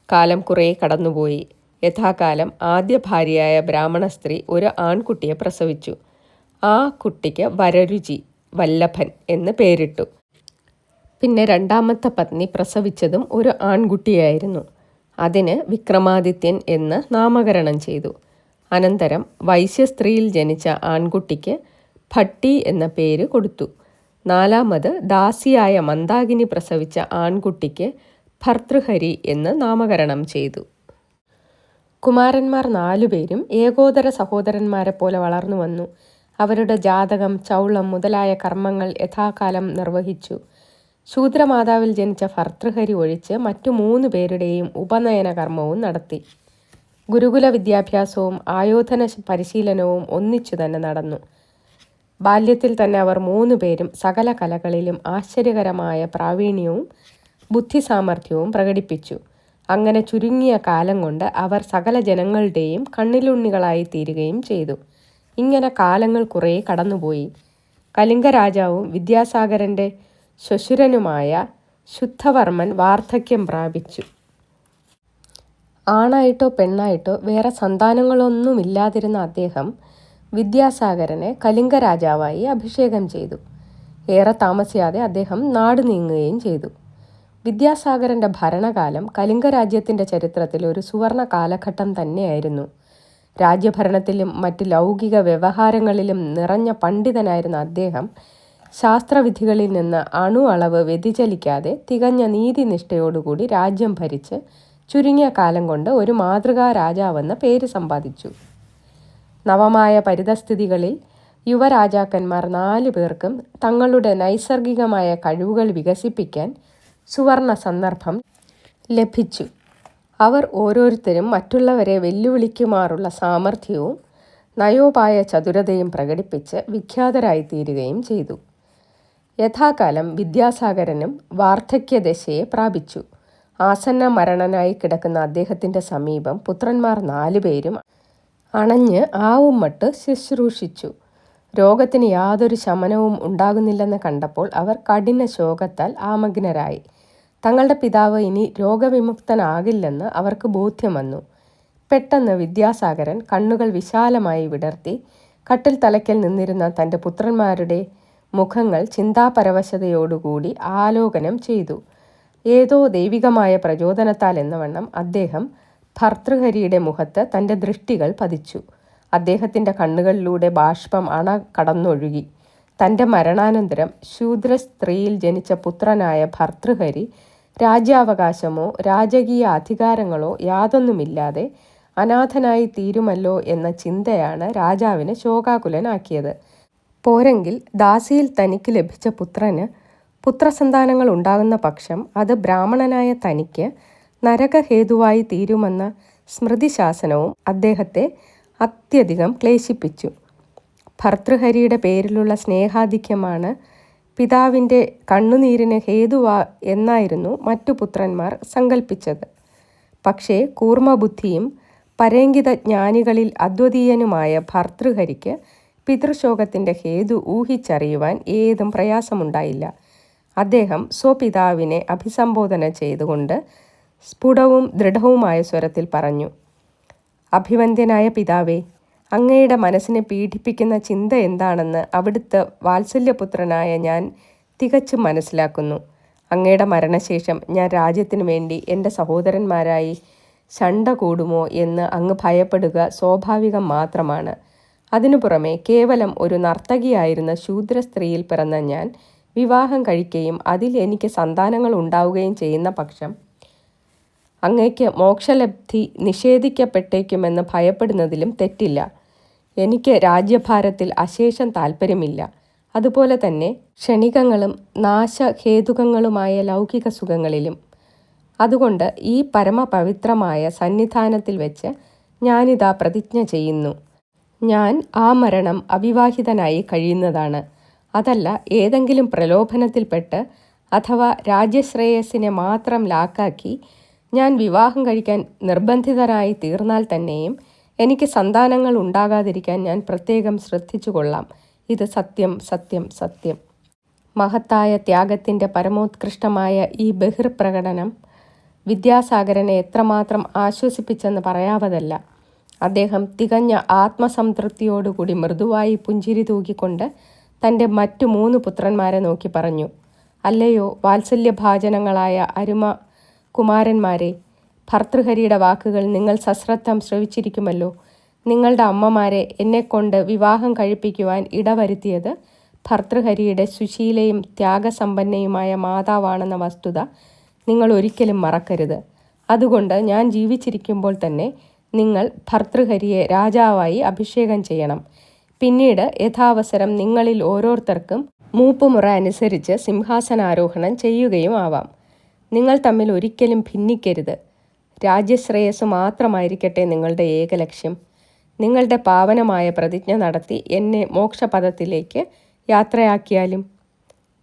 കാലം കുറേ കടന്നുപോയി. യഥാകാലം ആദ്യ ഭാര്യയായ ബ്രാഹ്മണ സ്ത്രീ ഒരു ആൺകുട്ടിയെ പ്രസവിച്ചു. ആ കുട്ടിക്ക് വരരുചി വല്ലഭൻ എന്ന് പേരിട്ടു. പിന്നെ രണ്ടാമത്തെ പത്നി പ്രസവിച്ചതും ഒരു ആൺകുട്ടിയായിരുന്നു. അതിന് വിക്രമാദിത്യൻ എന്ന് നാമകരണം ചെയ്തു. അനന്തരം വൈശ്യസ്ത്രീയിൽ ജനിച്ച ആൺകുട്ടിക്ക് ഭട്ടി എന്ന പേര് കൊടുത്തു. 4ാമത് ദാസിയായ മന്ദാകിനി പ്രസവിച്ച ആൺകുട്ടിക്ക് ഭർതൃഹരി എന്ന് നാമകരണം ചെയ്തു. കുമാരന്മാർ 4 പേരും ഏകോദര സഹോദരന്മാരെ പോലെ വളർന്നു വന്നു. അവരുടെ ജാതകം, ചൗളം മുതലായ കർമ്മങ്ങൾ യഥാകാലം നിർവഹിച്ചു. ശൂദ്രമാതാവിൽ ജനിച്ച ഭർതൃഹരി ഒഴിച്ച് മറ്റു 3 പേരുടെയും ഉപനയന കർമ്മവും നടത്തി. ഗുരുകുല വിദ്യാഭ്യാസവും ആയോധന പരിശീലനവും ഒന്നിച്ചു തന്നെ നടന്നു. ബാല്യത്തിൽ തന്നെ അവർ 3 പേരും സകല കലകളിലും ആശ്ചര്യകരമായ പ്രാവീണ്യവും ബുദ്ധിസാമർഥ്യവും പ്രകടിപ്പിച്ചു. അങ്ങനെ ചുരുങ്ങിയ കാലം കൊണ്ട് അവർ സകല ജനങ്ങളുടെയും കണ്ണിലുണ്ണികളായി തീരുകയും ചെയ്തു. ഇങ്ങനെ കാലങ്ങൾ കുറേ കടന്നുപോയി. കലിംഗ രാജാവും വിദ്യാസാഗരൻ്റെ ശ്വശുരനുമായ ശുദ്ധവർമ്മൻ വാർദ്ധക്യം പ്രാപിച്ചു. ആണായിട്ടോ പെണ്ണായിട്ടോ വേറെ സന്താനങ്ങളൊന്നുമില്ലാതിരുന്ന അദ്ദേഹം വിദ്യാസാഗരനെ കലിംഗ രാജാവായി അഭിഷേകം ചെയ്തു. ഏറെ താമസിയാതെ അദ്ദേഹം നാട് നീങ്ങുകയും ചെയ്തു. വിദ്യാസാഗരൻ്റെ ഭരണകാലം കലിംഗ രാജ്യത്തിൻ്റെ ചരിത്രത്തിൽ ഒരു സുവർണ കാലഘട്ടം തന്നെയായിരുന്നു. രാജ്യഭരണത്തിലും മറ്റ് ലൗകിക വ്യവഹാരങ്ങളിലും നിറഞ്ഞ പണ്ഡിതനായിരുന്ന അദ്ദേഹം ശാസ്ത്രവിധികളിൽ നിന്ന് അളവ് വ്യതിചലിക്കാതെ തികഞ്ഞ നീതിനിഷ്ഠയോടുകൂടി രാജ്യം ഭരിച്ച് ചുരുങ്ങിയ കാലം കൊണ്ട് ഒരു മാതൃകാ രാജാവെന്ന പേര് സമ്പാദിച്ചു. നവമായ പരിതസ്ഥിതികളിൽ യുവരാജാക്കന്മാർ 4 പേർക്കും തങ്ങളുടെ നൈസർഗികമായ കഴിവുകൾ വികസിപ്പിക്കാൻ സുവർണ സന്ദർഭം ലഭിച്ചു. അവർ ഓരോരുത്തരും മറ്റുള്ളവരെ വെല്ലുവിളിക്കുമാറുള്ള സാമർഥ്യവും നയോപായ ചതുരതയും പ്രകടിപ്പിച്ച് വിഖ്യാതരായിത്തീരുകയും ചെയ്തു. യഥാകാലം വിദ്യാസാഗരനും വാർദ്ധക്യദശയെ പ്രാപിച്ചു. ആസന്ന മരണനായി കിടക്കുന്ന അദ്ദേഹത്തിൻ്റെ സമീപം പുത്രന്മാർ 4 പേരും അണഞ്ഞ് ആവും മട്ട് ശുശ്രൂഷിച്ചു. രോഗത്തിന് യാതൊരു ശമനവും ഉണ്ടാകുന്നില്ലെന്ന് കണ്ടപ്പോൾ അവർ കഠിന ശോകത്താൽ ആമഗ്നരായി. തങ്ങളുടെ പിതാവ് ഇനി രോഗവിമുക്തനാകില്ലെന്ന് അവർക്ക് ബോധ്യം വന്നു. പെട്ടെന്ന് വിദ്യാസാഗരൻ കണ്ണുകൾ വിശാലമായി വിടർത്തി കട്ടിൽ തലയ്ക്കൽ നിന്നിരുന്ന തൻ്റെ പുത്രന്മാരുടെ മുഖങ്ങൾ ചിന്താപരവശതയോടുകൂടി ആലോകനം ചെയ്തു. ഏതോ ദൈവികമായ പ്രചോദനത്താൽ എന്നവണ്ണം അദ്ദേഹം ഭർതൃഹരിയുടെ മുഖത്ത് തൻ്റെ ദൃഷ്ടികൾ പതിച്ചു. അദ്ദേഹത്തിൻ്റെ കണ്ണുകളിലൂടെ ബാഷ്പം കടന്നൊഴുകി. തൻ്റെ മരണാനന്തരം ശൂദ്ര സ്ത്രീയിൽ ജനിച്ച പുത്രനായ ഭർതൃഹരി രാജ്യാവകാശമോ രാജകീയ അധികാരങ്ങളോ യാതൊന്നുമില്ലാതെ അനാഥനായി തീരുമല്ലോ എന്ന ചിന്തയാണ് രാജാവിനെ ശോകാകുലനാക്കിയത്. പോരെങ്കിൽ ദാസിയിൽ തനിക്ക് ലഭിച്ച പുത്രന് പുത്രസന്താനങ്ങൾ ഉണ്ടാകുന്ന പക്ഷം അത് ബ്രാഹ്മണനായ തനിക്ക് നരകഹേതുവായി തീരുമെന്ന സ്മൃതിശാസനവും അദ്ദേഹത്തെ അത്യധികം ക്ലേശിപ്പിച്ചു. ഭർതൃഹരിയുടെ പേരിലുള്ള സ്നേഹാധിക്യമാണ് പിതാവിൻ്റെ കണ്ണുനീരിന് ഹേതുവാ എന്നായിരുന്നു മറ്റു പുത്രന്മാർ സങ്കല്പിച്ചത്. പക്ഷേ കൂർമ്മബുദ്ധിയും പരേങ്കിത ജ്ഞാനികളിൽ അദ്വിതീയനുമായ ഭർതൃഹരിക്ക് പിതൃശോകത്തിൻ്റെ ഹേതു ഊഹിച്ചറിയുവാൻ ഏതും പ്രയാസമുണ്ടായില്ല. അദ്ദേഹം സ്വപിതാവിനെ അഭിസംബോധന ചെയ്തുകൊണ്ട് സ്ഫുടവും ദൃഢവുമായ സ്വരത്തിൽ പറഞ്ഞു: അഭിവന്ദ്യനായ പിതാവേ, അങ്ങയുടെ മനസ്സിനെ പീഡിപ്പിക്കുന്ന ചിന്ത എന്താണെന്ന് അവിടുത്തെ വാത്സല്യപുത്രനായ ഞാൻ തികച്ചും മനസ്സിലാക്കുന്നു. അങ്ങയുടെ മരണശേഷം ഞാൻ രാജ്യത്തിനു വേണ്ടി എൻ്റെ സഹോദരന്മാരായി ശണ്ട കൂടുമോ എന്ന് അങ്ങ് ഭയപ്പെടുക സ്വാഭാവികം മാത്രമാണ്. അതിനു പുറമെ കേവലം ഒരു നർത്തകിയായിരുന്ന ശൂദ്ര സ്ത്രീയിൽ പിറന്ന ഞാൻ വിവാഹം കഴിക്കുകയും അതിൽ എനിക്ക് സന്താനങ്ങൾ ഉണ്ടാവുകയും ചെയ്യുന്ന പക്ഷം അങ്ങയ്ക്ക് മോക്ഷലബ്ധി നിഷേധിക്കപ്പെട്ടേക്കുമെന്ന് ഭയപ്പെടുന്നതിലും തെറ്റില്ല. എനിക്ക് രാജ്യഭാരത്തിൽ അശേഷം താല്പര്യമില്ല. അതുപോലെ തന്നെ ക്ഷണികങ്ങളും നാശഹേതുകങ്ങളുമായ ലൗകിക സുഖങ്ങളിലും. അതുകൊണ്ട് ഈ പരമപവിത്രമായ സന്നിധാനത്തിൽ വെച്ച് ഞാനിതാ പ്രതിജ്ഞ ചെയ്യുന്നു. ഞാൻ ആ മരണം അവിവാഹിതനായി കഴിയുന്നതാണ്. അതല്ല ഏതെങ്കിലും പ്രലോഭനത്തിൽപ്പെട്ട് അഥവാ രാജ്യശ്രേയസ്സിനെ മാത്രം ലാക്കാക്കി ഞാൻ വിവാഹം കഴിക്കാൻ നിർബന്ധിതനായി തീർന്നാൽ തന്നെയും എനിക്ക് സന്താനങ്ങൾ ഉണ്ടാകാതിരിക്കാൻ ഞാൻ പ്രത്യേകം ശ്രദ്ധിച്ചു കൊള്ളാം. ഇത് സത്യം, സത്യം, സത്യം. മഹത്തായ ത്യാഗത്തിൻ്റെ പരമോത്കൃഷ്ടമായ ഈ ബഹിർപ്രകടനം വിദ്യാസാഗരനെ എത്രമാത്രം ആശ്വസിപ്പിച്ചെന്ന് പറയാവതല്ല. അദ്ദേഹം തികഞ്ഞ ആത്മസംതൃപ്തിയോടുകൂടി മൃദുവായി പുഞ്ചിരി തൂക്കിക്കൊണ്ട് തൻ്റെ മറ്റു 3 പുത്രന്മാരെ നോക്കി പറഞ്ഞു: അല്ലയോ വാത്സല്യഭാജനങ്ങളായ അരുമ കുമാരന്മാരെ, ഭർതൃഹരിയുടെ വാക്കുകൾ നിങ്ങൾ സശ്രദ്ധം ശ്രവിച്ചിരിക്കുമല്ലോ. നിങ്ങളുടെ അമ്മമാരെ എന്നെക്കൊണ്ട് വിവാഹം കഴിപ്പിക്കുവാൻ ഇടവരുത്തിയത് ഭർതൃഹരിയുടെ സുശീലയും ത്യാഗസമ്പന്നയുമായ മാതാവാണെന്ന വസ്തുത നിങ്ങൾ ഒരിക്കലും മറക്കരുത്. അതുകൊണ്ട് ഞാൻ ജീവിച്ചിരിക്കുമ്പോൾ തന്നെ നിങ്ങൾ ഭർതൃഹരിയെ രാജാവായി അഭിഷേകം ചെയ്യണം. പിന്നീട് യഥാവസരം നിങ്ങളിൽ ഓരോരുത്തർക്കും മൂപ്പുമുറ അനുസരിച്ച് സിംഹാസനാരോഹണം ചെയ്യുകയും ആവാം. നിങ്ങൾ തമ്മിൽ ഒരിക്കലും ഭിന്നിക്കരുത്. രാജ്യശ്രേയസ് മാത്രമായിരിക്കട്ടെ നിങ്ങളുടെ ഏകലക്ഷ്യം. നിങ്ങളുടെ പാവനമായ പ്രതിജ്ഞ നടത്തി എന്നെ മോക്ഷപദത്തിലേക്ക് യാത്രയാക്കിയാലും.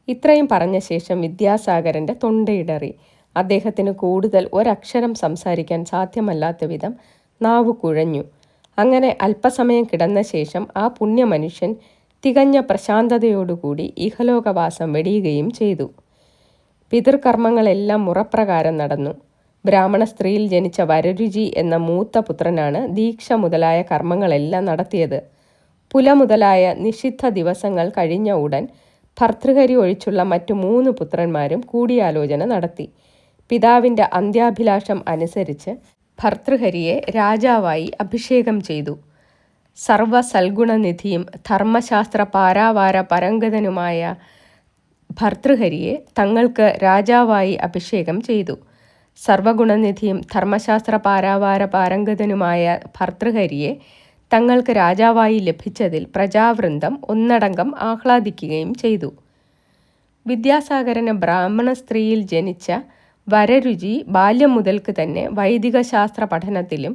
ഇത്രയും പറഞ്ഞ ശേഷം വിദ്യാസാഗരൻ്റെ തൊണ്ടയിടറി. അദ്ദേഹത്തിന് കൂടുതൽ ഒരക്ഷരം സംസാരിക്കാൻ സാധ്യമല്ലാത്ത വിധം നാവു കുഴഞ്ഞു. അങ്ങനെ അല്പസമയം കിടന്ന ശേഷം ആ പുണ്യമനുഷ്യൻ തികഞ്ഞ പ്രശാന്തതയോടുകൂടി ഇഹലോകവാസം വെടിയുകയും ചെയ്തു. പിതൃകർമ്മങ്ങളെല്ലാം മുറപ്രകാരം നടന്നു. ബ്രാഹ്മണ സ്ത്രീയിൽ ജനിച്ച വരരുചി എന്ന മൂത്ത പുത്രനാണ് ദീക്ഷ മുതലായ കർമ്മങ്ങളെല്ലാം നടത്തിയത്. പുല മുതലായ നിഷിദ്ധ ദിവസങ്ങൾ കഴിഞ്ഞ ഉടൻ ഭർതൃഹരി ഒഴിച്ചുള്ള മറ്റു 3 പുത്രന്മാരും കൂടിയാലോചന നടത്തി. പിതാവിൻ്റെ അന്ത്യാഭിലാഷം അനുസരിച്ച് ഭർതൃഹരിയെ രാജാവായി അഭിഷേകം ചെയ്തു. സർവസൽഗുണനിധിയും ധർമ്മശാസ്ത്ര പാരാവാര പരംഗതനുമായ ഭർതൃഹരിയെ തങ്ങൾക്ക് രാജാവായി അഭിഷേകം ചെയ്തു. സർവഗുണനിധിയും ധർമ്മശാസ്ത്ര പാരാവാര പാരംഗതനുമായ ഭർതൃഹരിയെ തങ്ങൾക്ക് രാജാവായി ലഭിച്ചതിൽ പ്രജാവൃന്ദം ഒന്നടങ്കം ആഹ്ലാദിക്കുകയും ചെയ്തു. വിദ്യാസാഗരന് ബ്രാഹ്മണ സ്ത്രീയിൽ ജനിച്ച വരരുചി ബാല്യം മുതൽക്ക് തന്നെ വൈദികശാസ്ത്ര പഠനത്തിലും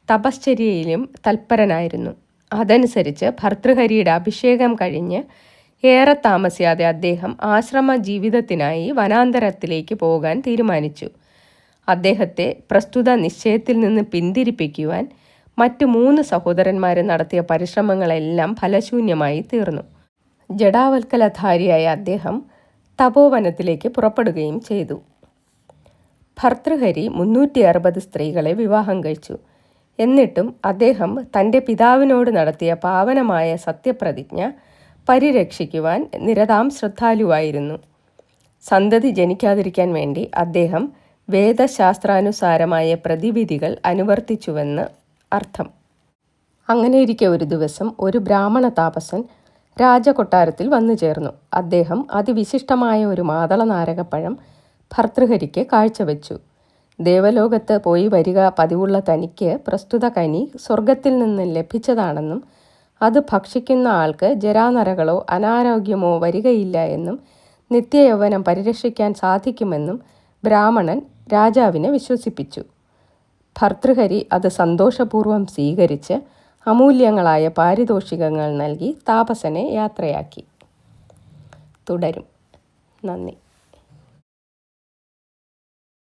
തപശ്ചര്യയിലും തൽപരനായിരുന്നു. അതനുസരിച്ച് ഭർതൃഹരിയുടെ അഭിഷേകം കഴിഞ്ഞ് ഏറെ താമസിയാതെ അദ്ദേഹം ആശ്രമ ജീവിതത്തിനായി വനാന്തരത്തിലേക്ക് പോകാൻ തീരുമാനിച്ചു. അദ്ദേഹത്തെ പ്രസ്തുത നിശ്ചയത്തിൽ നിന്ന് പിന്തിരിപ്പിക്കുവാൻ മറ്റു 3 സഹോദരന്മാരും നടത്തിയ പരിശ്രമങ്ങളെല്ലാം ഫലശൂന്യമായി തീർന്നു. ജഡാവൽക്കലധാരിയായ അദ്ദേഹം തപോവനത്തിലേക്ക് പുറപ്പെടുകയും ചെയ്തു. ഭർതൃഹരി 360 സ്ത്രീകളെ വിവാഹം കഴിച്ചു. എന്നിട്ടും അദ്ദേഹം തൻ്റെ പിതാവിനോട് നടത്തിയ പാവനമായ സത്യപ്രതിജ്ഞ പരിരക്ഷിക്കുവാൻ നിരതാം ശ്രദ്ധാലുവായിരുന്നു. സന്തതി ജനിക്കാതിരിക്കാൻ വേണ്ടി അദ്ദേഹം വേദശാസ്ത്രാനുസാരമായ പ്രതിവിധികൾ അനുവർത്തിച്ചുവെന്ന് അർത്ഥം. അങ്ങനെയിരിക്കെ ഒരു ദിവസം ഒരു ബ്രാഹ്മണ താപസൻ രാജകൊട്ടാരത്തിൽ വന്നു ചേർന്നു. അദ്ദേഹം അതിവിശിഷ്ടമായ ഒരു മാതള നാരകപ്പഴം ഭർതൃഹരിക്ക് കാഴ്ചവെച്ചു. ദേവലോകത്ത് പോയി വരിക പതിവുള്ള തനിക്ക് പ്രസ്തുത കനി സ്വർഗത്തിൽ നിന്ന് ലഭിച്ചതാണെന്നും അത് ഭക്ഷിക്കുന്ന ആൾക്ക് ജരാനരകളോ അനാരോഗ്യമോ വരികയില്ല എന്നും നിത്യയൗവനം പരിരക്ഷിക്കാൻ സാധിക്കുമെന്നും ബ്രാഹ്മണൻ രാജാവിനെ വിശ്വസിപ്പിച്ചു. ഭർതൃഹരി അത് സന്തോഷപൂർവ്വം സ്വീകരിച്ച് അമൂല്യങ്ങളായ പാരിതോഷികങ്ങൾ നൽകി താപസനെ യാത്രയാക്കി. തുടരും. നന്ദി.